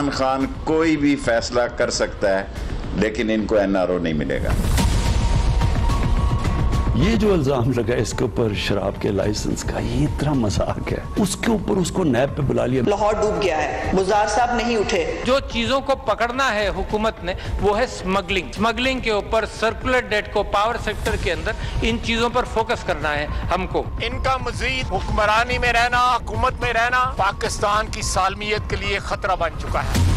इमरान खान कोई भी फैसला कर सकता है, लेकिन इनको एनआरओ नहीं मिलेगा। ये जो इल्जाम लगा इसके ऊपर शराब के लाइसेंस का, ये इतना मजाक है। उसके ऊपर उसको नैब पे बुला लिया। लाहौर डूब गया है, बुज़दार साहब नहीं उठे। जो चीजों को पकड़ना है हुकूमत ने, वो है स्मगलिंग। स्मगलिंग के ऊपर, सर्कुलर डेट को पावर सेक्टर के अंदर इन चीजों पर फोकस करना है हमको। इनका मजीद हुक्मरानी में रहना, हुकूमत में रहना पाकिस्तान की सालमियत के लिए खतरा बन चुका है।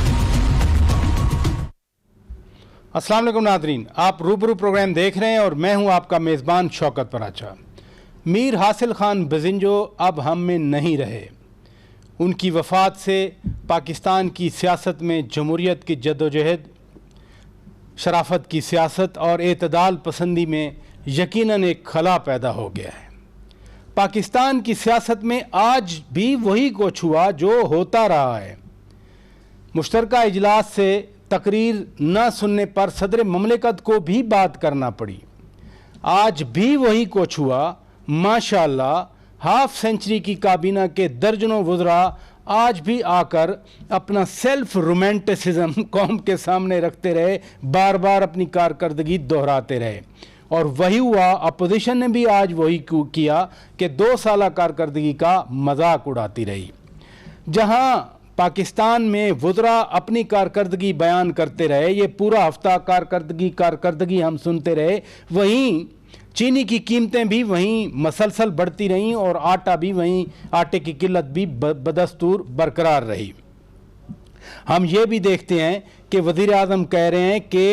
अस्सलाम वालेकुम नाज़रीन, आप रूबरू प्रोग्राम देख रहे हैं और मैं हूं आपका मेज़बान शौकत पराचा। मीर हासिल खान बिज़िंजो अब हम में नहीं रहे। उनकी वफ़ात से पाकिस्तान की सियासत में जमहूरियत की जद्दोजहद, शराफत की सियासत और एतदाल पसंदी में यकीनन एक खला पैदा हो गया है। पाकिस्तान की सियासत में आज भी वही कुछ हुआ जो होता रहा है। मुश्तरका इजलास से तकरीर न सुनने पर सदर ममलिकत को भी बात करना पड़ी। आज भी वही कुछ हुआ। माशाअल्लाह हाफ सेंचुरी की काबीना के दर्जनों वुज़रा आज भी आकर अपना सेल्फ रोमांटिसिज्म कौम के सामने रखते रहे, बार बार अपनी कारकर्दगी दोहराते रहे। और वही हुआ, अपोजिशन ने भी आज वही किया कि 2 साल कारकर्दगी का मजाक उड़ाती रही। जहां पाकिस्तान में वुज़रा अपनी कारकर्दगी बयान करते रहे, ये पूरा हफ्ता कारकर्दगी हम सुनते रहे, वहीं चीनी की कीमतें भी वहीं मसलसल बढ़ती रहीं और आटा भी वहीं, आटे की किल्लत भी बदस्तूर बरकरार रही। हम ये भी देखते हैं कि वज़ीर आज़म कह रहे हैं कि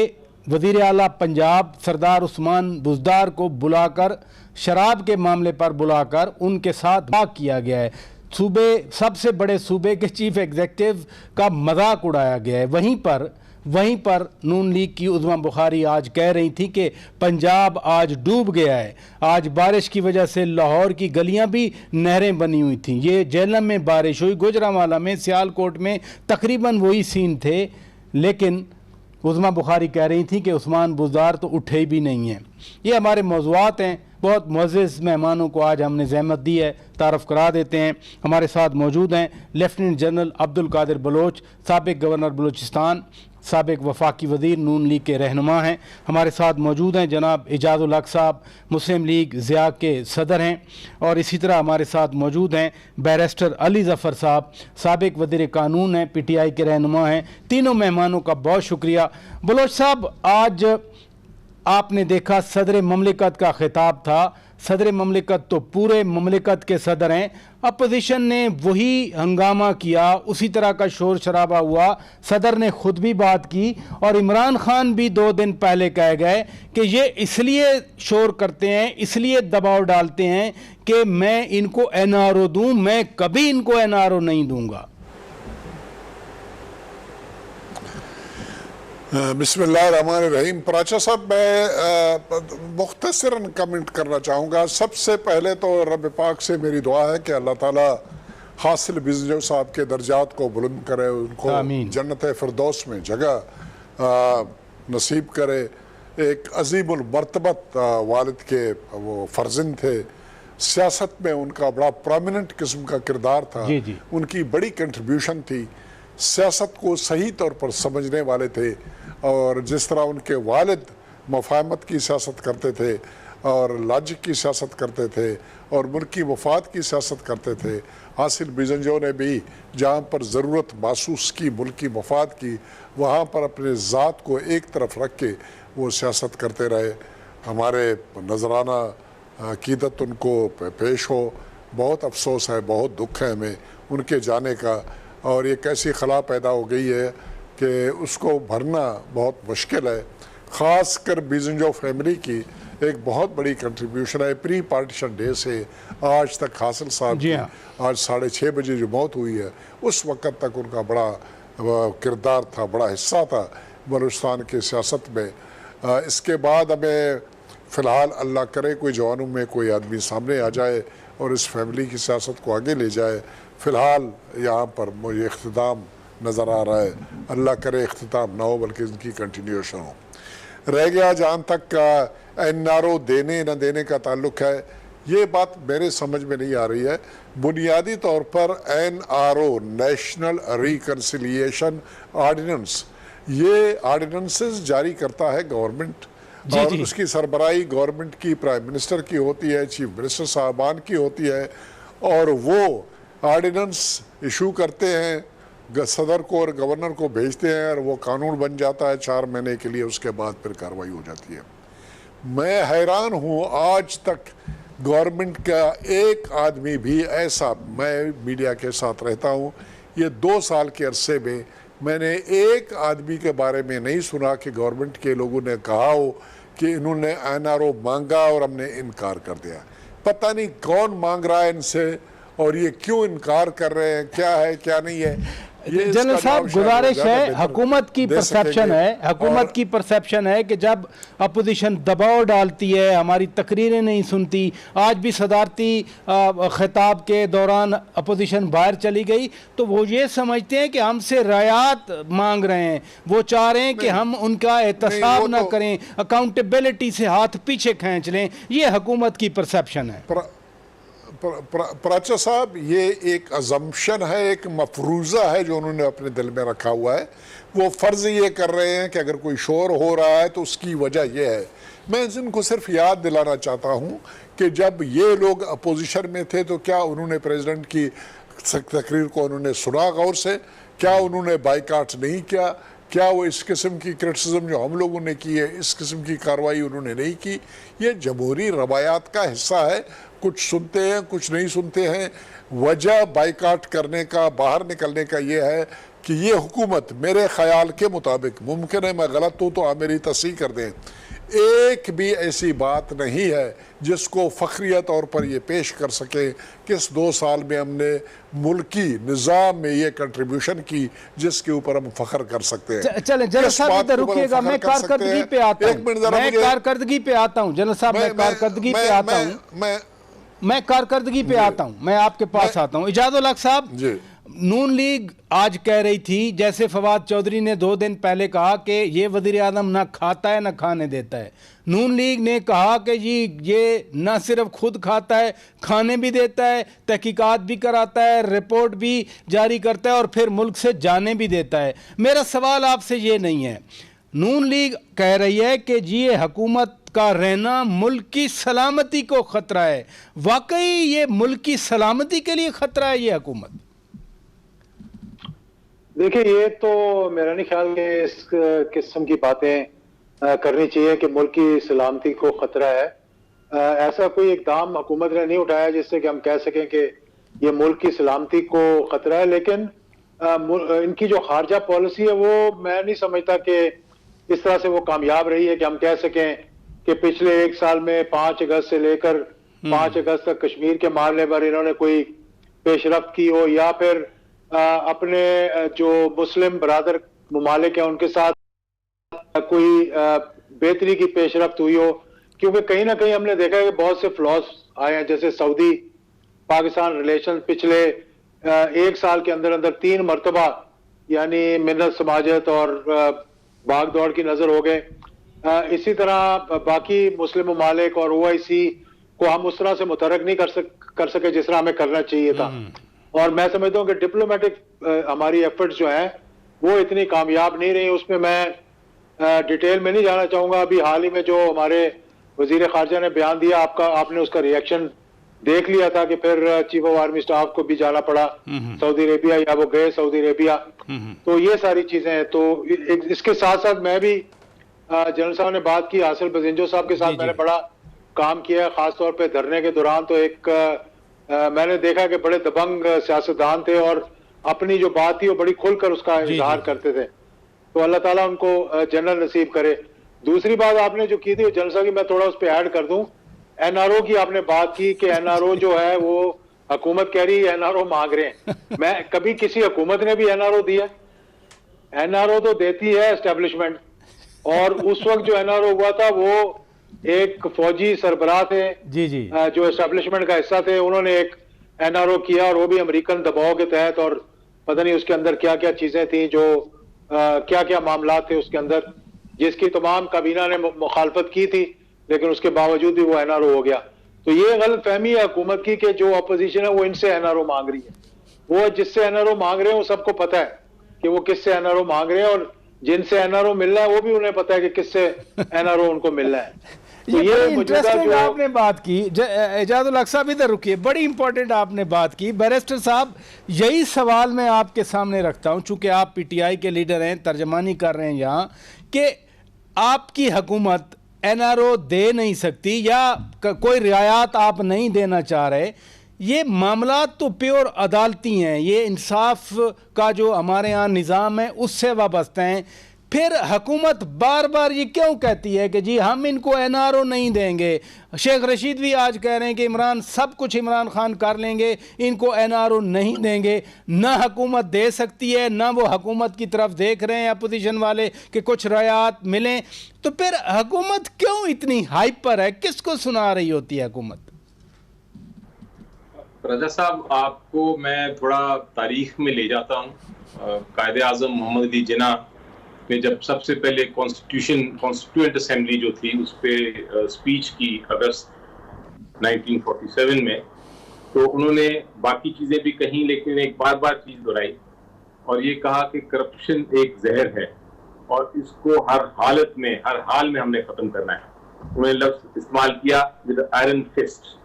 वज़ीर आला पंजाब सरदार उस्मान बुज़दार को बुलाकर, शराब के मामले पर बुलाकर उनके साथ बात किया गया है। सूबे, सबसे बड़े सूबे के चीफ एग्जीक्यूटिव का मजाक उड़ाया गया है। वहीं पर नून लीग की उज़्मा बुखारी आज कह रही थी कि पंजाब आज डूब गया है। आज बारिश की वजह से लाहौर की गलियां भी नहरें बनी हुई थीं। ये जेहलम में बारिश हुई, गुजरांवाला में, सियालकोट में तकरीबन वही सीन थे। लेकिन उज़्मा बुखारी कह रही थी कि उस्मान बुज़दार तो उठे भी नहीं हैं। ये हमारे मौज़ूआत हैं। बहुत मुअज़्ज़ज़ मेहमानों को आज हमने ज़हमत दी है, तारफ़ करा देते हैं। हमारे साथ मौजूद हैं लेफ्टिनेंट जनरल अब्दुल कादिर बलोच, साबिक़ गवर्नर बलूचिस्तान, साबिक़ वफाकी वज़ीर, नून लीग के रहनुमा हैं। हमारे साथ मौजूद हैं जनाब एजाज़ुल हक़ साहब, मुस्लिम लीग ज़िया के सदर हैं। और इसी तरह हमारे साथ मौजूद हैं बैरिस्टर अली ज़फ़र साहब, साबिक़ वज़ीर कानून हैं, PTI के रहनुमा हैं। तीनों मेहमानों का बहुत शुक्रिया। बलोच साहब, आज आपने देखा सदर ममलिकत का खिताब था। सदर ममलिकत तो पूरे ममलिकत के सदर हैं। अपोजिशन ने वही हंगामा किया, उसी तरह का शोर शराबा हुआ। सदर ने खुद भी बात की और इमरान खान भी 2 दिन पहले कह गए कि ये इसलिए शोर करते हैं, इसलिए दबाव डालते हैं कि मैं इनको NRO दूं। मैं कभी इनको NRO नहीं दूंगा। बिस्मिल्लाहिर्रहमानिर्रहीम। पराचा साहब, मैं मुख्तसरन कमेंट करना चाहूँगा। सबसे पहले तो रब पाक से मेरी दुआ है कि अल्लाह ताला हासिल बिज़िंजो साहब के दर्जात को बुलंद करे, उनको जन्नत फ़िरदौस में जगह नसीब करे। एक अज़ीमुल मर्तबत वालिद के वो फ़र्ज़िंद थे। सियासत में उनका बड़ा प्रोमिनेंट किस्म का किरदार था। उनकी बड़ी कंट्रीब्यूशन थी। सियासत को सही तौर पर समझने वाले थे और जिस तरह उनके वालिद मफाहमत की सियासत करते थे और लॉजिक की सियासत करते थे और मुल्क की मफाद की सियासत करते थे, हासिल बिज़िंजो ने भी जहाँ पर ज़रूरत महसूस की मुल्क की मफाद की, वहाँ पर अपने ज़ात को एक तरफ रख के वो सियासत करते रहे। हमारे नजराना अकीदत उनको पेश हो। बहुत अफसोस है, बहुत दुख है हमें उनके जाने का। और एक ऐसी खला पैदा हो गई है कि उसको भरना बहुत मुश्किल है। ख़ास कर बिज़िंजो फैमिली की एक बहुत बड़ी कंट्रीब्यूशन है। प्री पार्टीशन डे से आज तक हासिल साहब की आज 6:30 बजे जो मौत हुई है, उस वक़्त तक उनका बड़ा किरदार था, बड़ा हिस्सा था बलूचिस्तान की सियासत में। इसके बाद हमें फ़िलहाल अल्लाह करे कोई जवानों में कोई आदमी सामने आ जाए और इस फैमिली की सियासत को आगे ले जाए। फ़िलहाल यहाँ पर मुझे इख्तिताम नज़र आ रहा है। अल्लाह करे इख्तिताम ना हो बल्कि इनकी कंटिन्यूशन हो। रह गया जहाँ तक NRO देने न देने का ताल्लुक़ है, ये बात मेरे समझ में नहीं आ रही है। बुनियादी तौर पर NRO, नेशनल रिकन्सिलिएशन ऑर्डिनेंस, ये ऑर्डिनेंसेस जारी करता है गवर्नमेंट, और उसकी सरबराही गवर्नमेंट की, प्राइम मिनिस्टर की होती है, चीफ मिनिस्टर साहबान की होती है, और वो ऑर्डिनेंस इशू करते हैं, सदर को और गवर्नर को भेजते हैं, और वो कानून बन जाता है 4 महीने के लिए, उसके बाद फिर कार्रवाई हो जाती है। मैं हैरान हूँ, आज तक गवर्नमेंट का एक आदमी भी ऐसा, मैं मीडिया के साथ रहता हूँ, ये 2 साल के अरसे में मैंने एक आदमी के बारे में नहीं सुना कि गवर्नमेंट के लोगों ने कहा हो कि इन्होंने NRO मांगा और हमने इनकार कर दिया। पता नहीं कौन मांग रहा है इनसे, और ये क्यों इनकार कर रहे हैं, क्या है क्या नहीं है। जनरल साहब, गुजारिश है, हुकूमत की परसेप्शन है, हुकूमत की परसेप्शन है कि जब अपोजिशन दबाव डालती है, हमारी तकरीरें नहीं सुनती, आज भी सदारती खिताब के दौरान अपोजिशन बाहर चली गई, तो वो ये समझते हैं कि हमसे रायत मांग रहे हैं, वो चाह रहे हैं कि हम उनका एहतसाब ना करें, अकाउंटेबिलिटी से हाथ पीछे खींच लें। ये हुकूमत की परसेप्शन है। प्राचा साहब, ये एक अजम्पशन है, एक मफरूज़ा है जो उन्होंने अपने दिल में रखा हुआ है। वो फ़र्ज़ ये कर रहे हैं कि अगर कोई शोर हो रहा है तो उसकी वजह यह है। मैं इनको सिर्फ याद दिलाना चाहता हूँ कि जब ये लोग अपोजिशन में थे तो क्या उन्होंने प्रेसिडेंट की तकरीर को उन्होंने सुना गौर से? क्या उन्होंने बाइकाट नहीं किया? क्या वो इस किस्म की क्रिटिसिज्म जो हम लोगों ने की है, इस किस्म की कार्रवाई उन्होंने नहीं की? ये जमहूरी रवायात का हिस्सा है, कुछ सुनते हैं कुछ नहीं सुनते हैं। वजह बाइकाट करने का, बाहर निकलने का ये है कि ये हुकूमत मेरे ख्याल के मुताबिक, मुमकिन है मैं गलत हूँ तो आप मेरी तस्दीक कर दें, एक भी ऐसी बात नहीं है जिसको फ़ख्रिया तौर पर ये पेश कर सके कि इस 2 साल में हमने मुल्की निज़ाम में ये कंट्रीब्यूशन की जिसके ऊपर हम फ़ख्र कर सकते हैं। चलें जनरल साहब, इधर रुकिएगा, मैं कारकर्दगी पे आता हूँ, मैं कारकर्दगी पे आता हूँ जनरल साहब, मैं कारकर्दगी पे आता हूँ, मैं कारकर्दगी पे आता हूँ, मैं आपके पास आता हूँ। इजाज़ुल हक साहब, नून लीग आज कह रही थी, जैसे फवाद चौधरी ने 2 दिन पहले कहा कि ये वज़ीर आज़म ना खाता है ना खाने देता है, नून लीग ने कहा कि जी ये ना सिर्फ खुद खाता है, खाने भी देता है, तहकीकात भी कराता है, रिपोर्ट भी जारी करता है और फिर मुल्क से जाने भी देता है। मेरा सवाल आपसे ये नहीं है, नून लीग कह रही है कि जी ये हुकूमत का रहना मुल्क की सलामती को खतरा है, वाकई ये मुल्क की सलामती के लिए खतरा है ये हुकूमत? देखिए, ये तो मेरा नहीं ख्याल कि इस किस्म की बातें करनी चाहिए कि मुल्क की सलामती को खतरा है। ऐसा कोई इकदाम हुकूमत ने नहीं उठाया जिससे कि हम कह सकें कि ये मुल्क की सलामती को खतरा है। लेकिन इनकी जो खारजा पॉलिसी है वो मैं नहीं समझता कि इस तरह से वो कामयाब रही है कि हम कह सकें कि पिछले 1 साल में 5 अगस्त से लेकर 5 अगस्त तक कश्मीर के मामले पर इन्होंने कोई पेशरफ्त की हो, या फिर अपने जो मुस्लिम बरादर ममालिक हैं उनके साथ कोई बेहतरी की पेशरफ्त हुई हो। क्योंकि कहीं ना कहीं हमने देखा है कि बहुत से फ्लॉज आए हैं, जैसे सऊदी पाकिस्तान रिलेशन पिछले 1 साल के अंदर अंदर 3 मरतबा यानी मिन्नत समाजत और भाग दौड़ की नजर हो गए। इसी तरह बाकी मुस्लिम ममालिक और OIC को हम उस तरह से मुतहर्रिक नहीं कर सके जिस तरह हमें करना चाहिए था। और मैं समझता हूँ कि डिप्लोमेटिक हमारी एफर्ट्स जो हैं वो इतनी कामयाब नहीं रही। उसमें मैं डिटेल में नहीं जाना चाहूँगा। अभी हाल ही में जो हमारे वजीर खारजा ने बयान दिया, आपने उसका रिएक्शन देख लिया था कि फिर चीफ ऑफ आर्मी स्टाफ को भी जाना पड़ा सऊदी अरेबिया, या वो गए सऊदी अरेबिया। तो ये सारी चीज़ें हैं। तो इसके साथ साथ मैं भी जनरल साहब ने बात की, हासिल बजिंजो साहब के साथ मैंने बड़ा काम किया है, खासतौर पर धरने के दौरान। तो एक मैंने देखा कि बड़े दबंग सियासतदान थे और अपनी जो बात थी वो बड़ी खुलकर उसका इजहार करते थे। तो अल्लाह ताला उनको जन्नत नसीब करे। दूसरी बात आपने जो की थी जनरल साहब की, मैं थोड़ा उस पर ऐड कर दूं। NRO की आपने बात की कि NRO जो है वो हुकूमत कह रही है NRO मांग रहे हैं। मैं कभी किसी हुकूमत ने भी NRO दिया? NRO तो देती है एस्टेब्लिशमेंट। और उस वक्त जो NRO हुआ था वो एक फौजी सरबराह थे जो एस्टेब्लिशमेंट का हिस्सा थे, उन्होंने एक NRO किया और वो भी अमेरिकन दबाव के तहत। और पता नहीं उसके अंदर क्या क्या चीजें थी, जो क्या क्या मामला थे उसके अंदर, जिसकी तमाम काबीना ने मुखालफत की थी, लेकिन उसके बावजूद भी वो NRO हो गया। तो ये गलत फहमी है हुकूमत की कि जो अपोजिशन है वो इनसे एनआरओ मांग रही है। वो जिससे एनआरओ मांग रहे हैं वो सबको पता है कि वो किससे एनआरओ मांग रहे हैं, और जिनसे एनआरओ मिल रहा है वो भी उन्हें पता है कि किससे एनआरओ उनको मिल रहा है। तो ये बड़ी मौजूदा इंटरेस्टिंग जो आपने बात की। एजाजुल हक साहब इधर रुकिए, बड़ी इंपॉर्टेंट आपने बात की। बैरिस्टर साहब, यही सवाल मैं आपके सामने रखता हूं, चूंकि आप पीटीआई के लीडर हैं, तर्जमानी कर रहे हैं यहाँ, कि आपकी हुकूमत एनआरओ दे नहीं सकती या कोई रियायत आप नहीं देना चाह रहे। ये मामला तो प्योर अदालती हैं, ये इंसाफ का जो हमारे यहाँ निज़ाम है उससे वाबस्ता हैं। फिर हुकूमत बार बार ये क्यों कहती है कि जी हम इनको एनआरओ नहीं देंगे? शेख रशीद भी आज कह रहे हैं कि इमरान सब कुछ इमरान खान कर लेंगे, इनको एनआरओ नहीं देंगे। ना हुकूमत दे सकती है, ना वो हुकूमत की तरफ देख रहे हैं अपोजिशन वाले कि कुछ रियायत मिलें। तो फिर हुकूमत क्यों इतनी हाइपर है? किसको सुना रही होती है हुकूमत? रजा साहब, आपको मैं थोड़ा तारीख में ले जाता हूँ। कायदे आज़म मोहम्मद अली जिन्ना ने जब सबसे पहले कॉन्स्टिट्यूएंट असेंबली जो थी उस पर स्पीच की अगस्त 1947 में, तो उन्होंने बाकी चीज़ें भी कहीं, लेकिन एक बार चीज़ दोहराई और ये कहा कि करप्शन एक जहर है और इसको हर हालत में, हर हाल में हमने ख़त्म करना है। उन्होंने लफ्ज़ इस्तेमाल किया विद आयरन फिस्ट,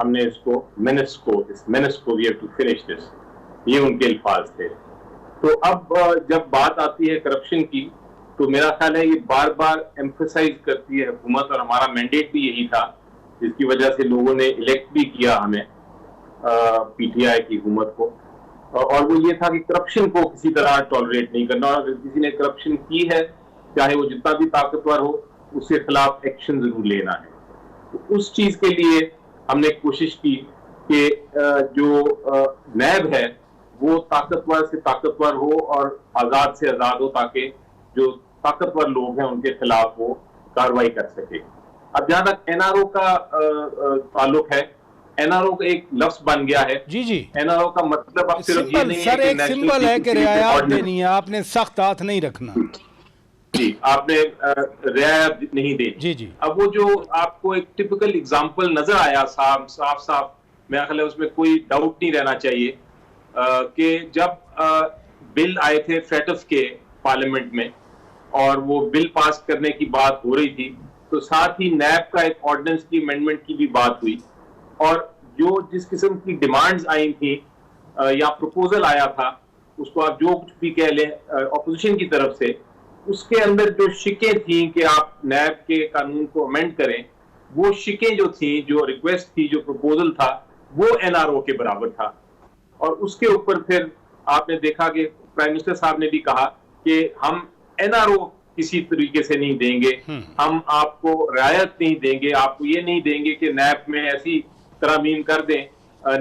हमने इसको मेनेस को we have to finish this, ये उनके अल्फाज थे। तो अब जब बात आती है करप्शन की, तो मेरा ख्याल है ये बार बार एम्फसाइज करती है हुकूमत, और हमारा मैंडेट भी यही था, जिसकी वजह से लोगों ने इलेक्ट भी किया हमें, पीटीआई की हुकूमत को, और वो ये था कि करप्शन को किसी तरह टॉलरेट नहीं करना, और अगर किसी ने करप्शन की है, चाहे वो जितना भी ताकतवर हो, उसके खिलाफ एक्शन जरूर लेना है। तो उस चीज के लिए हमने कोशिश की कि जो नैब है वो ताकतवर से ताकतवर हो और आजाद से आजाद हो, ताकि जो ताकतवर लोग हैं उनके खिलाफ वो कार्रवाई कर सके। अब जहां तक एनआरओ का ताल्लुक है, एनआरओ का एक लफ्ज बन गया है। जी एनआरओ का मतलब अब सिर्फ ये नहीं सर, है एक सिंपल है कि रियायत देनी है, आपने सख्त हाथ नहीं रखना जी, आपने रियायत नहीं देनी। जी। अब वो जो आपको एक टिपिकल एग्जांपल नजर आया साफ, मेरा ख्याल है उसमें कोई डाउट नहीं रहना चाहिए कि जब बिल आए थे फेटफ के पार्लियामेंट में और वो बिल पास करने की बात हो रही थी, तो साथ ही नैब का एक ऑर्डिनेंस की अमेंडमेंट की भी बात हुई, और जो जिस किस्म की डिमांड्स आई थी या प्रपोजल आया था, उसको आप जो कुछ भी कह लें ऑपोजिशन की तरफ से, उसके अंदर जो शिकें थी कि आप नैब के कानून को अमेंड करें, वो शिकें जो थी, जो रिक्वेस्ट थी, जो प्रपोजल था, वो एनआरओ के बराबर था। और उसके ऊपर फिर आपने देखा कि प्राइम मिनिस्टर साहब ने भी कहा कि हम एनआरओ किसी तरीके से नहीं देंगे, हम आपको रियायत नहीं देंगे, आपको ये नहीं देंगे कि नैब में ऐसी तरामीम कर दें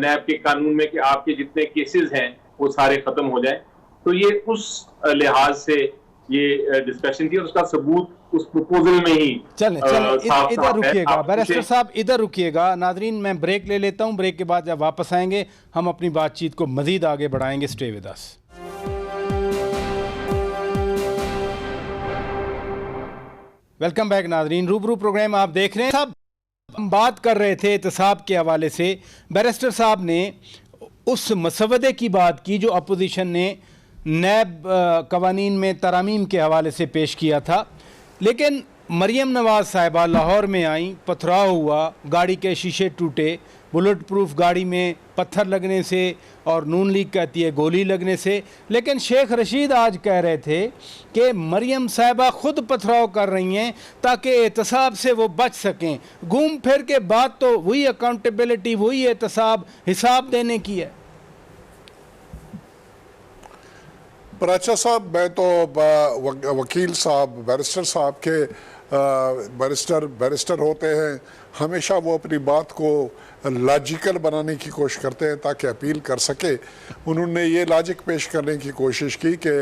नैब के कानून में कि आपके जितने केसेस हैं वो सारे खत्म हो जाएं। तो ये उस लिहाज से ये डिस्कशन थी, और उसका सबूत उस प्रपोजल में ही चले इधर रुकिएगा बैरिस्टर साहब, इधर रुकिएगा। नाजरीन, मैं ब्रेक ले लेता हूं, ब्रेक के बाद जब वापस आएंगे हम अपनी बातचीत को मजीद आगे बढ़ाएंगे। Stay with us. Welcome back नाजरीन, रूबरू प्रोग्राम आप देख रहे हैं। साहब, हम बात कर रहे थे एहतसाब के हवाले से। बैरिस्टर साहब ने उस मसवदे की बात की जो अपोजिशन ने नैब कवानीन में तरामीम के हवाले से पेश किया था, लेकिन मरियम नवाज साहिबा लाहौर में आई, पथराव हुआ, गाड़ी के शीशे टूटे, बुलेट प्रूफ गाड़ी में पत्थर लगने से और नून लीग कहती है गोली लगने से। लेकिन शेख रशीद आज कह रहे थे कि मरियम साहिबा खुद पथराव कर रही हैं ताकि एहतसाब से वो बच सकें। घूम फिर के बात तो वही अकाउंटेबिलिटी, वही एहतसाब, हिसाब देने की है। पराचा साहब, मैं तो वकील साहब, बैरिस्टर साहब के बैरिस्टर होते हैं, हमेशा वो अपनी बात को लॉजिकल बनाने की कोशिश करते हैं ताकि अपील कर सके। उन्होंने ये लॉजिक पेश करने की कोशिश की कि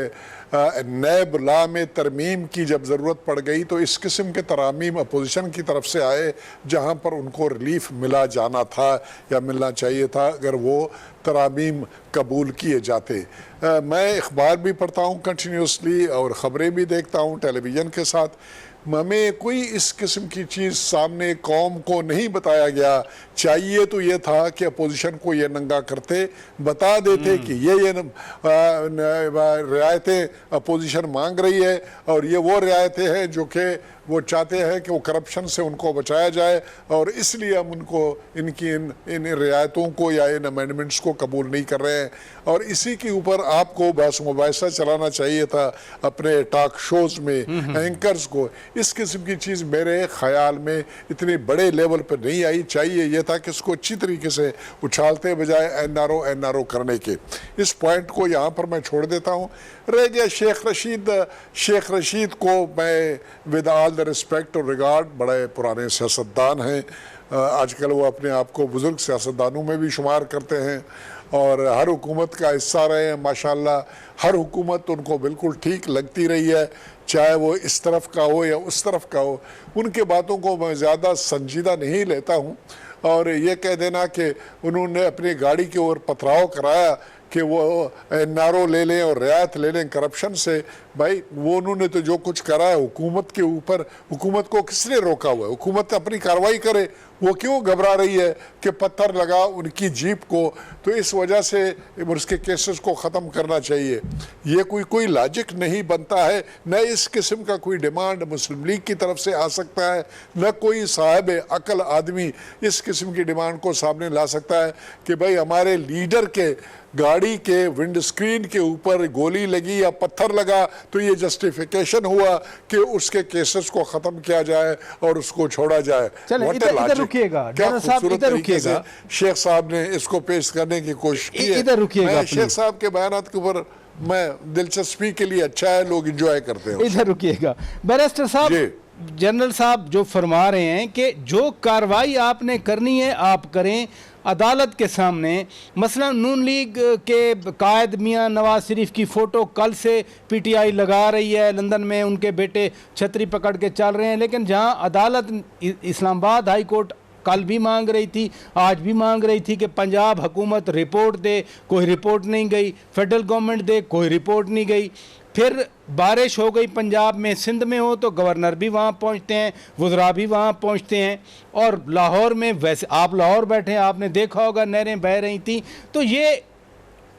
नैब लॉ में तरमीम की जब ज़रूरत पड़ गई तो इस किस्म के तरामीम अपोजिशन की तरफ से आए जहाँ पर उनको रिलीफ मिला जाना था या मिलना चाहिए था अगर वो तरामीम कबूल किए जाते। मैं अखबार भी पढ़ता हूँ कंटिन्यूसली और ख़बरें भी देखता हूँ टेलीविज़न के साथ। हमें कोई इस किस्म की चीज़ सामने कौम को नहीं बताया गया। चाहिए तो ये था कि अपोजिशन को ये नंगा करते, बता देते कि ये रियायतें अपोजिशन मांग रही है और ये वो रियायतें हैं जो कि वो चाहते हैं कि वो करप्शन से उनको बचाया जाए, और इसलिए हम उनको इनकी इन रियायतों को या इन अमेंडमेंट्स को कबूल नहीं कर रहे हैं। और इसी के ऊपर आपको बहस मुबाहिसा चलाना चाहिए था अपने टॉक शोज में, एंकर्स को। इस किस्म की चीज़ मेरे ख्याल में इतने बड़े लेवल पर नहीं आई। चाहिए यह था कि इसको अच्छी तरीके से उछालते बजाय एनआरओ करने के। इस पॉइंट को यहाँ पर मैं छोड़ देता हूँ। रह गया शेख रशीद को मैं विद ऑल द रिस्पेक्ट और रिगार्ड, बड़े पुराने सियासतदान हैं, आजकल वो अपने आप को बुज़ुर्ग सियासतदानों में भी शुमार करते हैं और हर हुकूमत का हिस्सा रहे हैं माशाल्लाह। हर हुकूमत उनको बिल्कुल ठीक लगती रही है, चाहे वो इस तरफ का हो या उस तरफ का हो। उनके बातों को मैं ज़्यादा संजीदा नहीं लेता हूँ। और ये कह देना कि उन्होंने अपनी गाड़ी के ओर पथराव कराया कि वो एनआरओ ले लें और रियायत ले लें करप्शन से, भाई वो उन्होंने तो जो कुछ करा है हुकूमत के ऊपर, हुकूमत को किसने रोका हुआ है? हुकूमत अपनी कार्रवाई करे, वो क्यों घबरा रही है कि पत्थर लगा उनकी जीप को? तो इस वजह से उसके केसेस को ख़त्म करना चाहिए। ये कोई लॉजिक नहीं बनता है। न इस किस्म का कोई डिमांड मुस्लिम लीग की तरफ से आ सकता है, न कोई साहिब अकल आदमी इस किस्म की डिमांड को सामने ला सकता है कि भाई हमारे लीडर के गाड़ी के विंड स्क्रीन के ऊपर गोली लगी या पत्थर लगा तो ये जस्टिफिकेशन हुआ कि उसके केसेस को ख़त्म किया जाए और उसको छोड़ा जाए। चलें, इधर रुकिएगा जनरल साहब, इधर रुकिएगा। शेख साहब ने इसको पेश करने की कोशिश की है। इधर रुकिएगा। शेख साहब के बयानात के ऊपर मैं दिलचस्पी के लिए अच्छा है, लोग एंजॉय करते हैं। इधर रुकिएगा बैरिस्टर साहब, जनरल साहब जो फरमा रहे हैं कि जो कार्रवाई आपने करनी है आप करें अदालत के सामने। मसलन नून लीग के कायद मियां नवाज शरीफ की फ़ोटो कल से पीटीआई लगा रही है, लंदन में उनके बेटे छतरी पकड़ के चल रहे हैं, लेकिन जहां अदालत इस्लामाबाद हाई कोर्ट कल भी मांग रही थी, आज भी मांग रही थी कि पंजाब हुकूमत रिपोर्ट दे, कोई रिपोर्ट नहीं गई, फेडरल गवर्नमेंट दे, कोई रिपोर्ट नहीं गई। फिर बारिश हो गई पंजाब में, सिंध में हो तो गवर्नर भी वहाँ पहुँचते हैं, वज़रा भी वहाँ पहुँचते हैं, और लाहौर में वैसे आप लाहौर बैठे हैं, आपने देखा होगा नहरें बह रही थी। तो ये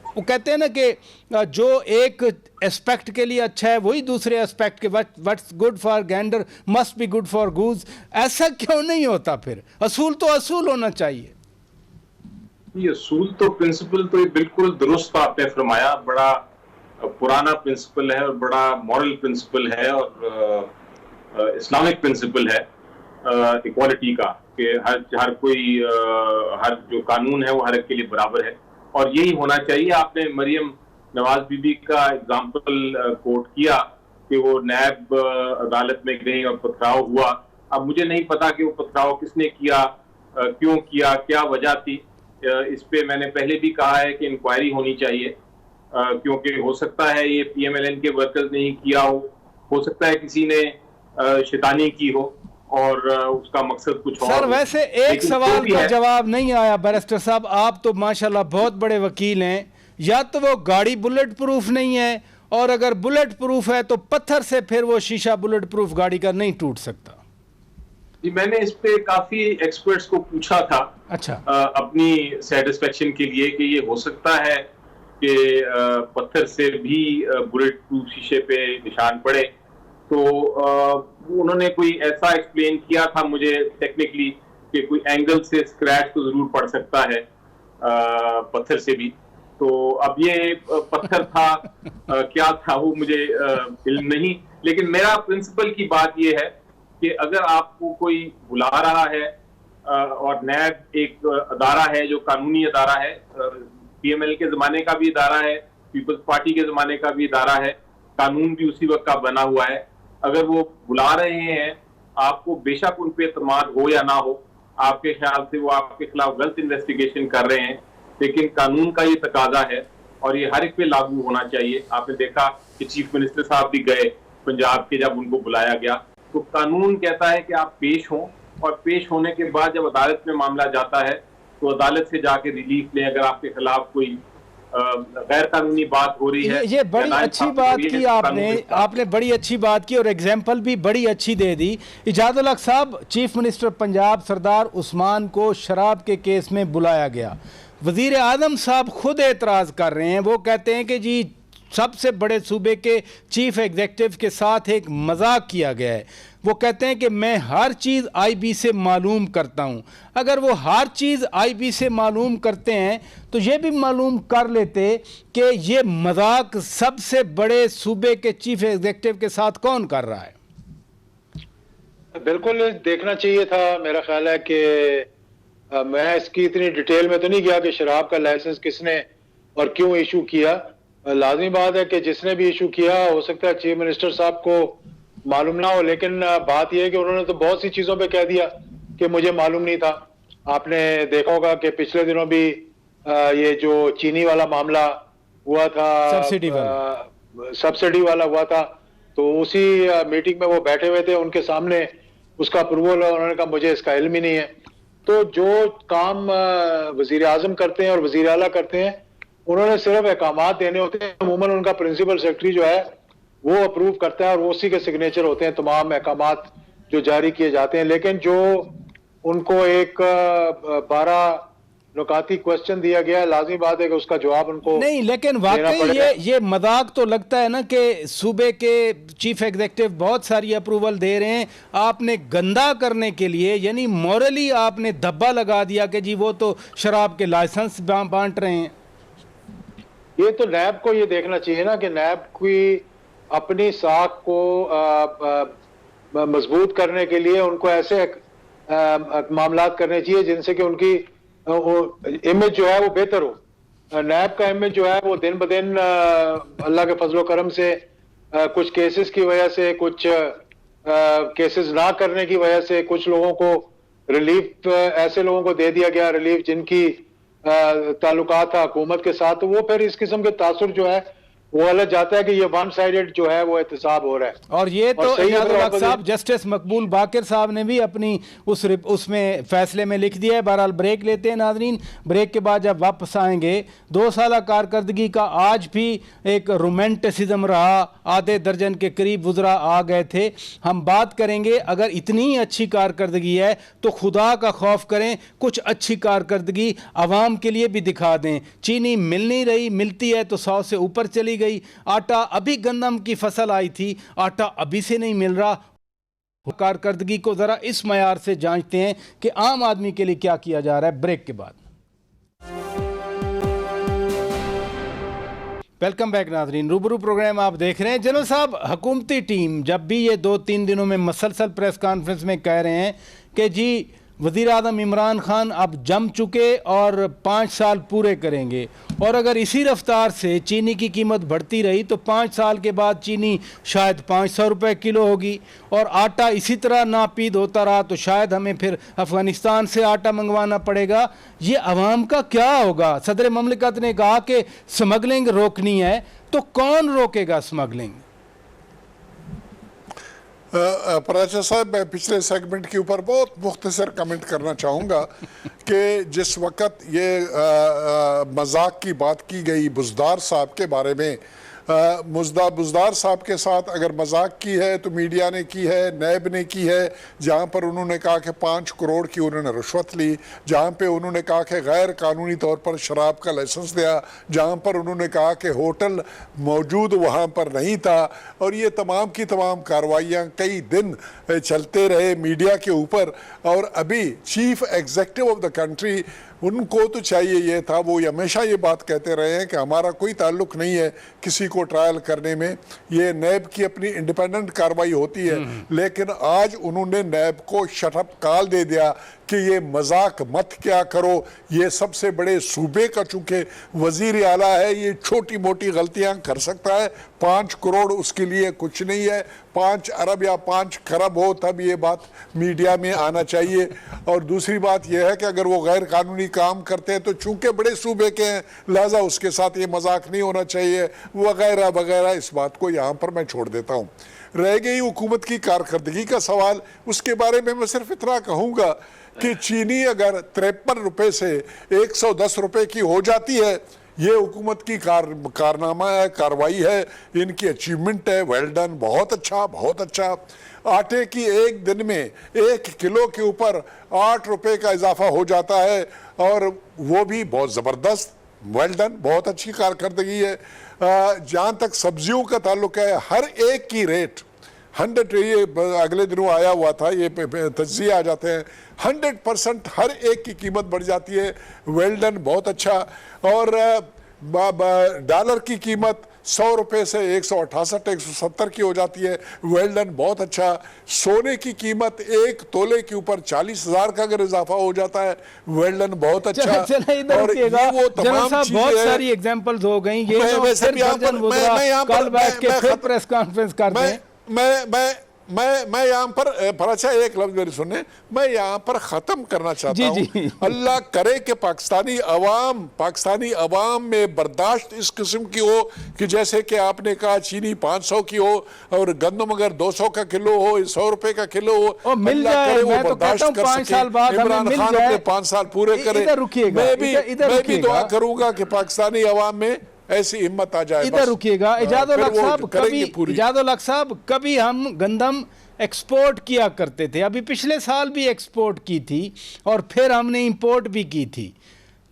वो कहते हैं ना कि जो एक एस्पेक्ट के लिए अच्छा है वही दूसरे एस्पेक्ट के what's good for gander must be good for goose. ऐसा क्यों नहीं होता? फिर असूल तो असूल होना चाहिए। ये असूल तो प्रिंसिपल तो ये बिल्कुल दुरुस्त आपने फरमाया, बड़ा पुराना प्रिंसिपल है और बड़ा मॉरल प्रिंसिपल है और इस्लामिक प्रिंसिपल है इक्वालिटी का, कि हर कोई हर जो कानून है वो हर एक के लिए बराबर है और यही होना चाहिए। आपने मरियम नवाज बीबी का एग्जाम्पल कोट किया कि वो नैब अदालत में गई और पथराव हुआ। अब मुझे नहीं पता कि वो पथराव किसने किया, क्यों किया, क्या वजह थी। इस पे मैंने पहले भी कहा है कि इंक्वायरी होनी चाहिए, क्योंकि हो सकता है ये पीएमएलएन के वर्कर्स ने ही किया हो सकता है किसी ने शैतानी की हो और उसका मकसद कुछ और। सर वैसे एक सवाल का जवाब नहीं आया बैरिस्टर साहब, आप तो माशाल्लाह बहुत बड़े वकील हैं। या तो वो गाड़ी बुलेट प्रूफ नहीं है, और अगर बुलेट प्रूफ है तो पत्थर से फिर वो शीशा बुलेट प्रूफ गाड़ी का नहीं टूट सकता। जी मैंने इस पे काफी एक्सपर्ट्स को पूछा था, अच्छा, अपनी सेटिस्फेक्शन के लिए कि ये हो सकता है कि पत्थर से भी बुलेट प्रूफ शीशे पे निशान पड़े। तो उन्होंने कोई ऐसा एक्सप्लेन किया था मुझे टेक्निकली कि कोई एंगल से स्क्रैच तो जरूर पड़ सकता है पत्थर से भी। तो अब ये पत्थर था क्या था वो मुझे इल्म नहीं, लेकिन मेरा प्रिंसिपल की बात ये है कि अगर आपको कोई बुला रहा है और नैब एक अदारा है जो कानूनी अदारा है, पीएमएल के जमाने का भी इदारा है, पीपल्स पार्टी के जमाने का भी इदारा है, कानून भी उसी वक्त का बना हुआ है। अगर वो बुला रहे हैं आपको, बेशक उन पे एतमाद हो या ना हो, आपके ख्याल से वो आपके खिलाफ गलत इन्वेस्टिगेशन कर रहे हैं, लेकिन कानून का ये तकाजा है और ये हर एक पे लागू होना चाहिए। आपने देखा कि चीफ मिनिस्टर साहब भी गए पंजाब के, जब उनको बुलाया गया तो कानून कहता है कि आप पेश हों, और पेश होने के बाद जब अदालत में मामला जाता है तो अदालत से जाके रिलीफ लें अगर आपके खिलाफ कोई गैर कानूनी बात हो रही है। ये बड़ी अच्छी बात की आपने बड़ी अच्छी बात की और एग्जाम्पल भी बड़ी अच्छी दे दी। इजाजुल हक साहब, चीफ मिनिस्टर पंजाब सरदार उस्मान को शराब के केस में बुलाया गया। वजीर आजम साहब खुद एतराज़ कर रहे हैं, वो कहते हैं कि जी सबसे बड़े सूबे के चीफ एग्जीक्यूटिव के साथ एक मजाक किया गया है। वो कहते हैं कि मैं हर चीज़ आईबी से मालूम करता हूं। अगर वो हर चीज़ आईबी से मालूम करते हैं तो ये भी मालूम कर लेते कि ये मजाक सबसे बड़े सूबे के चीफ एग्जीक्यूटिव के साथ कौन कर रहा है। बिल्कुल देखना चाहिए था। मेरा ख्याल है कि मैं इसकी इतनी डिटेल में तो नहीं गया कि शराब का लाइसेंस किसने और क्यों इशू किया। लाजमी बात है कि जिसने भी इशू किया, हो सकता है चीफ मिनिस्टर साहब को मालूम ना हो, लेकिन बात यह है कि उन्होंने तो बहुत सी चीजों पे कह दिया कि मुझे मालूम नहीं था। आपने देखा होगा कि पिछले दिनों भी ये जो चीनी वाला मामला हुआ था, सब्सिडी वाला हुआ था, तो उसी मीटिंग में वो बैठे हुए थे, उनके सामने उसका अप्रूवल, उन्होंने कहा मुझे इसका इल्म ही नहीं है। तो जो काम वजीर आजम करते हैं और वजीर आला करते हैं, उन्होंने सिर्फ अहकामात देने होते हैं। अमूमन उनका प्रिंसिपल सेक्रेटरी जो है वो अप्रूव करता है और उसी के सिग्नेचर होते हैं तमाम अहकामात जो जारी किए जाते हैं। लेकिन जो उनको एक 12 नुकाती क्वेश्चन दिया गया है, लाजमी बात है कि उसका जवाब उनको नहीं, लेकिन वाकई ये मजाक तो लगता है ना कि सूबे के चीफ एग्जीक्यूटिव बहुत सारी अप्रूवल दे रहे हैं, आपने गंदा करने के लिए, यानी मॉरली आपने धब्बा लगा दिया कि जी वो तो शराब के लाइसेंस बांट रहे हैं। ये तो नैब को ये देखना चाहिए ना कि नैब की अपनी साख को मजबूत करने के लिए उनको ऐसे मामलात करने चाहिए जिनसे कि उनकी इमेज जो है वो बेहतर हो। नैब का इमेज जो है वो दिन ब दिन अल्लाह के फजलो करम से कुछ केसेस की वजह से, कुछ केसेस ना करने की वजह से, कुछ लोगों को रिलीफ, ऐसे लोगों को दे दिया गया रिलीफ जिनकी ताल्लुकात था हुकूमत के साथ, तो वो फिर इस किस्म के तासुर जो है वो अलग जाता है कि ये वन साइडेड जो है वो एहतसाब हो रहा है। और ये तो साहब जस्टिस मकबूल बाकिर साहब ने भी अपनी उसमें फैसले में लिख दिया है। बहरहाल ब्रेक लेते हैं नाजरीन, ब्रेक के बाद जब वापस आएंगे 2 साल कारकर्दगी का आज भी एक रोमांटिसिज्म रहा, आधे दर्जन के करीब वुज़रा आ गए थे। हम बात करेंगे अगर इतनी अच्छी कारकर्दगी है तो खुदा का खौफ करें, कुछ अच्छी कारकर्दगी आवाम के लिए भी दिखा दें। चीनी मिल नहीं रही, मिलती है तो 100 से ऊपर चली गई। आटा, अभी गंदम की फसल आई थी, आटा अभी से नहीं मिल रहा। कारकर्दगी को जरा इस मयार से जांचते हैं कि आम आदमी के लिए क्या किया जा रहा है। ब्रेक के बाद वेलकम बैक नाजरीन, रूबरू प्रोग्राम आप देख रहे हैं। जनरल साहब, हुकूमती टीम जब भी ये 2-3 दिनों में मसलसल प्रेस कॉन्फ्रेंस में कह रहे हैं कि जी वज़ीर आज़म इमरान खान अब जम चुके और 5 साल पूरे करेंगे, और अगर इसी रफ्तार से चीनी की कीमत बढ़ती रही तो 5 साल के बाद चीनी शायद 500 रुपये किलो होगी, और आटा इसी तरह नापीद होता रहा तो शायद हमें फिर अफ़गानिस्तान से आटा मंगवाना पड़ेगा। ये अवाम का क्या होगा? सदर ममलिकत ने कहा कि स्मगलिंग रोकनी है, तो कौन रोकेगा स्मगलिंग? पराचा साहब, मैं पिछले सेगमेंट के ऊपर बहुत मुख्तसर कमेंट करना चाहूँगा कि जिस वक्त ये मजाक की बात की गई बुज़दार साहब के बारे में, बुज़दार साहब के साथ अगर मजाक की है तो मीडिया ने की है, नैब ने की है, जहाँ पर उन्होंने कहा कि 5 करोड़ की उन्होंने रिश्वत ली, जहाँ पे उन्होंने कहा कि गैर कानूनी तौर पर शराब का लाइसेंस दिया, जहाँ पर उन्होंने कहा कि होटल मौजूद वहाँ पर नहीं था, और ये तमाम की तमाम कार्रवाइयाँ कई दिन चलते रहे मीडिया के ऊपर। और अभी chief executive of the country, उनको तो चाहिए ये था, वो हमेशा ये बात कहते रहे हैं कि हमारा कोई ताल्लुक नहीं है किसी को ट्रायल करने में, ये नैब की अपनी इंडिपेंडेंट कार्रवाई होती है। लेकिन आज उन्होंने नैब को शटअप कॉल दे दिया कि ये मजाक मत क्या करो, ये सबसे बड़े सूबे का चूंकि वजीर आला है, ये छोटी मोटी गलतियां कर सकता है, 5 करोड़ उसके लिए कुछ नहीं है, 5 अरब या 5 खरब हो तब ये बात मीडिया में आना चाहिए। और दूसरी बात यह है कि अगर वो गैर कानूनी काम करते हैं तो चूंकि बड़े सूबे के हैं लिहाजा उसके साथ ये मजाक नहीं होना चाहिए, वगैरह वगैरह। इस बात को यहाँ पर मैं छोड़ देता हूँ। रह गई हुकूमत की कारकर्दगी का सवाल, उसके बारे में मैं सिर्फ इतना कहूँगा कि चीनी अगर 53 रुपये से 110 रुपये की हो जाती है, ये हुकूमत की कारनामा है, कार्रवाई है, इनकी अचीवमेंट है। वेल डन, बहुत अच्छा, बहुत अच्छा। आटे की एक दिन में 1 किलो के ऊपर 8 रुपए का इजाफा हो जाता है और वो भी बहुत ज़बरदस्त। वेल डन, बहुत अच्छी कारकर्दगी है। जहाँ तक सब्जियों का ताल्लुक है, हर एक की रेट 100, ये अगले दिनों आया हुआ था, ये तज्जिए आ जाते हैं, 100% हर एक की कीमत बढ़ जाती है। वेल डन, बहुत अच्छा। और डॉलर की कीमत 100 रुपये से 168, 170 की हो जाती है। वेल डन, बहुत अच्छा। सोने की कीमत 1 तोले के ऊपर 40,000 का अगर इजाफा हो जाता है, वेल डन, बहुत अच्छा। और ये वो तमाम चीजें, बहुत सारी एग्जांपल्स हो गई। ये कल बैठ के फिर प्रेस कॉन्फ्रेंस करते हैं। मैं यहाँ पर अच्छा एक लफ्ज मेरी सुनने, मैं यहाँ पर ख़त्म करना चाहता हूँ। अल्लाह करे कि पाकिस्तानी अवाम में बर्दाश्त इस किस्म की हो कि जैसे कि आपने कहा चीनी 500 की हो और गंदम अगर 200 का किलो हो, 100 रुपए का किलो हो, मिल जाए। मैं तो कहता हूँ 5 साल बाद इमरान खान अपने 5 साल पूरे करे। मैं भी दुआ करूंगा कि पाकिस्तानी अवाम में ऐसी हिम्मत आ जाए। इधर रुकिएगा इजाजुल हक साहब, कभी हम गंदम एक्सपोर्ट किया करते थे, अभी पिछले साल भी एक्सपोर्ट की थी और फिर हमने इंपोर्ट भी की थी,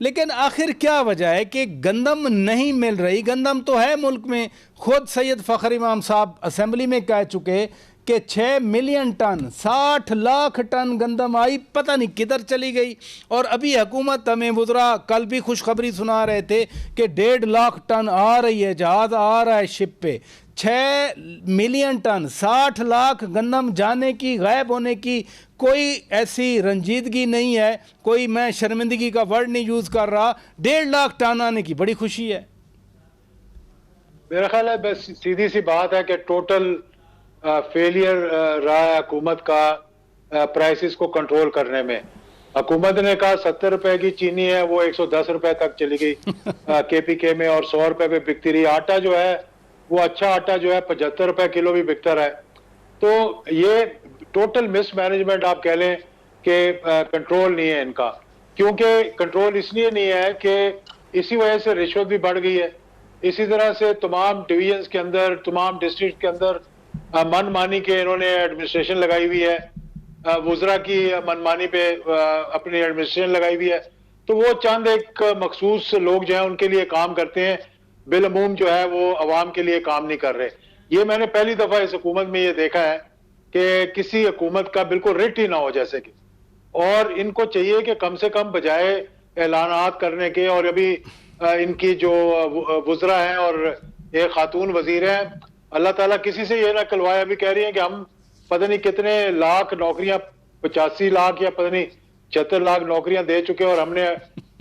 लेकिन आखिर क्या वजह है कि गंदम नहीं मिल रही? गंदम तो है मुल्क में। खुद सैयद फ़खर इमाम साहब असेंबली में कह चुके कि 6 मिलियन टन, 60 लाख टन गंदम आई, पता नहीं किधर चली गई। और अभी हुकूमत हमें वुज़रा कल भी खुशखबरी सुना रहे थे कि 1.5 लाख टन आ रही है, जहाज़ आ रहा है शिप पे। 6 मिलियन टन, 60 लाख गंदम जाने की, गायब होने की कोई ऐसी रंजीदगी नहीं है, कोई मैं शर्मिंदगी का वर्ड नहीं यूज़ कर रहा। 1.5 लाख टन आने की बड़ी खुशी है। मेरा ख्याल है बस सीधी सी बात है कि टोटल फेलियर रहा है हुकूमत का प्राइसेस को कंट्रोल करने में। हुकूमत ने कहा 70 रुपए की चीनी है, वो 110 रुपए तक चली गई KPK में, और 100 रुपए पे बिकती रही। आटा जो है वो अच्छा आटा जो है 75 रुपए किलो भी बिकता रहा है। तो ये टोटल मिसमैनेजमेंट आप कह लें कि कंट्रोल नहीं है इनका। क्योंकि कंट्रोल इसलिए नहीं है कि इसी वजह से रिश्वत भी बढ़ गई है। इसी तरह से तमाम डिवीजन्स के अंदर, तमाम डिस्ट्रिक्ट के अंदर मनमानी के इन्होंने एडमिनिस्ट्रेशन लगाई हुई है, वुज़रा की मनमानी पे अपनी एडमिनिस्ट्रेशन लगाई हुई है। तो वो चंद एक मखसूस लोग जो है उनके लिए काम करते हैं, बिलअमूम जो है वो अवाम के लिए काम नहीं कर रहे। ये मैंने पहली दफा इस हुकूमत में ये देखा है कि किसी हुकूमत का बिल्कुल रिट ही ना हो जैसे कि। और इनको चाहिए कि कम से कम बजाय ऐलानात करने के, और अभी इनकी जो वुज़रा हैं और एक खातून वजीर हैं, अल्लाह ताला किसी से ये ना कलवाए, अभी कह रही हैं कि हम पता नहीं कितने लाख नौकरियां, 85 लाख या पता नहीं 76 लाख नौकरियां दे चुके और हमने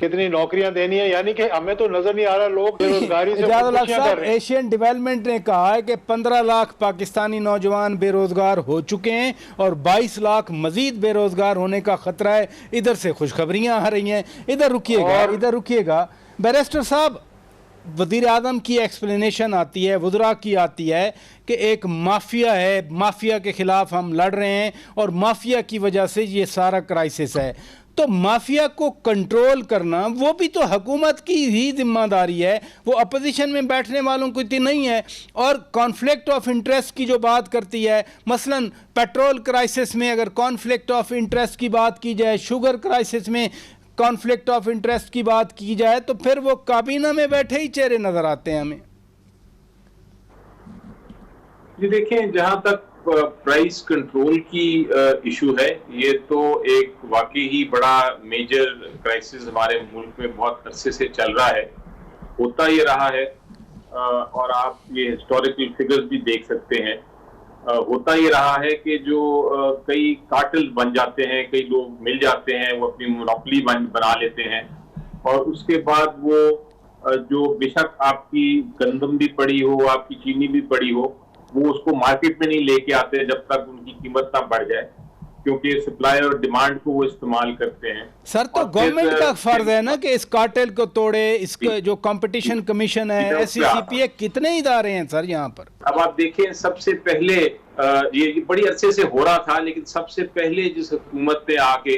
कितनी नौकरियां देनी है। यानी कि हमें तो नजर नहीं आ रहा लोग बेरोजगारी से खुदकुशियां कर रहे हैं। एशियन डेवलपमेंट ने कहा है कि 15 लाख पाकिस्तानी नौजवान बेरोजगार हो चुके हैं और 22 लाख मजीद बेरोजगार होने का खतरा है। इधर से खुशखबरियां आ रही हैं। इधर रुकिएगा बैरिस्टर साहब, वज़ीर आज़म की एक्सप्लेनेशन आती है, वुज़रा की आती है कि एक माफिया है, माफिया के ख़िलाफ़ हम लड़ रहे हैं और माफिया की वजह से ये सारा क्राइसिस है। तो माफिया को कंट्रोल करना वो भी तो हुकूमत की ही जिम्मेदारी है, वो अपोजिशन में बैठने वालों को इतनी नहीं है। और कॉन्फ्लिक्ट ऑफ इंटरेस्ट की जो बात करती है, मसलन पेट्रोल क्राइसिस में अगर कॉन्फ्लिक्ट ऑफ इंटरेस्ट की बात की जाए, शुगर क्राइसिस में कॉन्फ्लिक्ट ऑफ इंटरेस्ट की बात की जाए, तो फिर वो काबीना में बैठे ही चेहरे नजर आते हैं हमें। जी देखें, जहां तक प्राइस कंट्रोल की इशू है, ये तो एक वाकई ही बड़ा मेजर क्राइसिस हमारे मुल्क में बहुत अरसे से चल रहा है, होता ये रहा है। और आप ये हिस्टोरिकल फिगर्स भी देख सकते हैं। होता ये रहा है कि जो कई कार्टेल बन जाते हैं, कई लोग मिल जाते हैं, वो अपनी मोनोपोली बना लेते हैं, और उसके बाद वो जो बेशक आपकी गंदम भी पड़ी हो, आपकी चीनी भी पड़ी हो, वो उसको मार्केट में नहीं लेके आते जब तक उनकी कीमत ना बढ़ जाए, क्योंकि सप्लाई और डिमांड को वो इस्तेमाल करते हैं। सर, तो गवर्नमेंट का फर्ज है ना कि इस कार्टेल को तोड़े। इसका जो कंपटीशन कमीशन है, SCCPA, कितने इदारे हैं सर यहाँ पर? अब आप देखें, सबसे पहले ये बड़ी अरसे से हो रहा था, लेकिन सबसे पहले जिस हुकूमत ने आके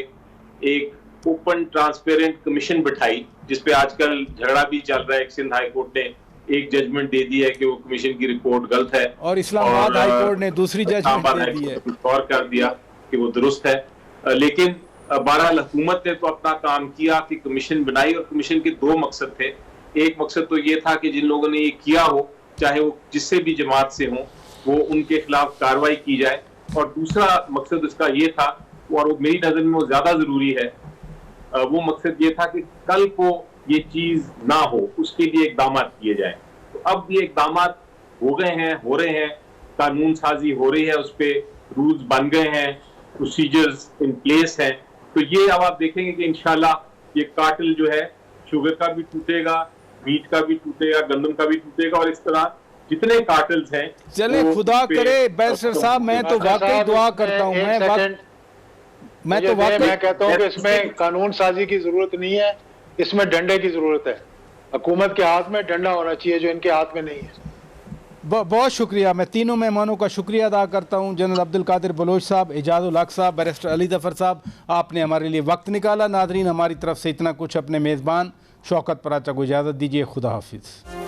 एक ओपन ट्रांसपेरेंट कमीशन बिठाई, जिसपे आजकल झगड़ा भी चल रहा है। सिंध हाई कोर्ट ने एक जजमेंट दे दी है कि वो कमीशन की रिपोर्ट गलत है, और इस्लामाबाद हाई कोर्ट ने दूसरी जजमेंट दे दी है, और कर दिया कि वो दुरुस्त है। लेकिन बहरहाल हुकूमत ने तो अपना काम किया कि कमीशन बनाई, और कमीशन के दो मकसद थे। एक मकसद तो ये था कि जिन लोगों ने ये किया हो, चाहे वो जिससे भी जमात से हो, वो उनके खिलाफ कार्रवाई की जाए। और दूसरा मकसद उसका ये था, और वो मेरी नजर में वो ज्यादा जरूरी है, वो मकसद ये था कि कल को ये चीज ना हो, उसके लिए इकदाम किए जाए। तो अब ये इकदाम हो गए हैं, हो रहे हैं, कानून साजी हो रही है, उस पर रूल्स बन गए हैं, प्रोसीजर्स इन प्लेस हैं। तो ये अब आप देखेंगे कि इंशाल्लाह ये कार्टेल जो है, शुगर का भी टूटेगा, मीट का भी टूटेगा, गंदम का भी टूटेगा, और इस तरह जितने कार्टेल्स हैं। चले खुदा करे बैरिस्टर साहब, मैं तो वाकई दुआ करता हूँ, मैं कहता हूँ कि इसमें कानून साजी की जरूरत नहीं है, इसमें डंडे की जरूरत है। हुकूमत के हाथ में डंडा होना चाहिए, जो इनके हाथ में नहीं है। बहुत शुक्रिया। मैं तीनों मेहमानों का शुक्रिया अदा करता हूं, जनरल अब्दुल कादिर बलोच साहब, एजाजुल हक साहब, बैरिस्टर अली ज़फ़र साहब, आपने हमारे लिए वक्त निकाला। नादरीन, हमारी तरफ से इतना कुछ। अपने मेज़बान शौकत पराचा को इजाज़त दीजिए। खुदा हाफिज़।